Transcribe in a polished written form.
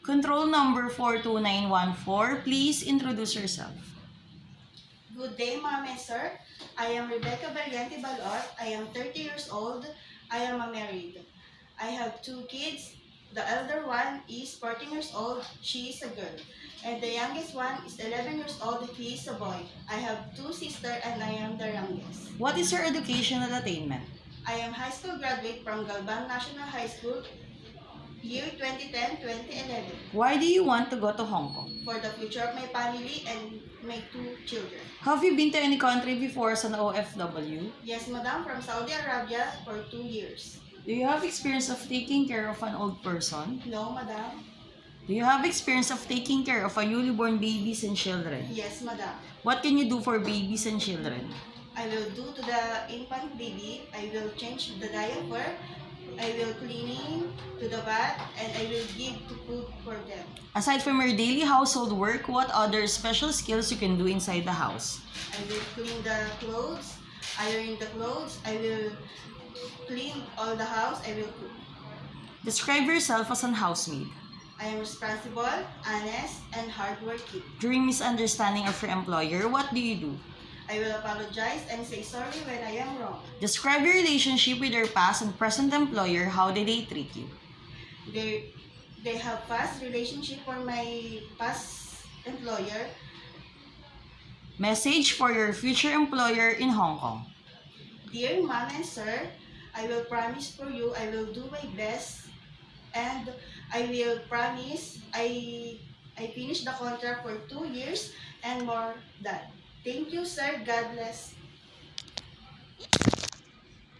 Control number 42914, please introduce yourself. Good day, Ma'am and Sir. I am Rebecca Barriente Balot. I am 30 years old. I am married. I have 2 kids. The elder one is 14 years old. She is a girl. And the youngest one is 11 years old. He is a boy. I have 2 sisters and I am the youngest. What is your educational attainment? I am high school graduate from Galban National High School, year 2010-2011, Why do you want to go to Hong Kong? for the future of my family and my 2 children. Have you been to any country before as an OFW? Yes, Madam, from Saudi Arabia for 2 years. Do you have experience of taking care of an old person? No, Madam. Do you have experience of taking care of a newly born babies and children? Yes, Madam. What can you do for babies and children? I will do to the infant baby. I will change the diaper. I will cleaning to the bath, and I will give to food for them. Aside from your daily household work, what other special skills you can do inside the house? I will clean the clothes, iron the clothes. I will clean all the house. I will cook. Describe yourself as an housemaid. I am responsible, honest, and hardworking. During misunderstanding of your employer, what do you do? I will apologize and say sorry when I am wrong. Describe your relationship with your past and present employer. How did they treat you? They have past relationship for my past employer. Message for your future employer in Hong Kong. Dear Mom and Sir, I will promise for you I will do my best, and I will promise I finish the contract for 2 years and more than. Thank you, sir. God bless.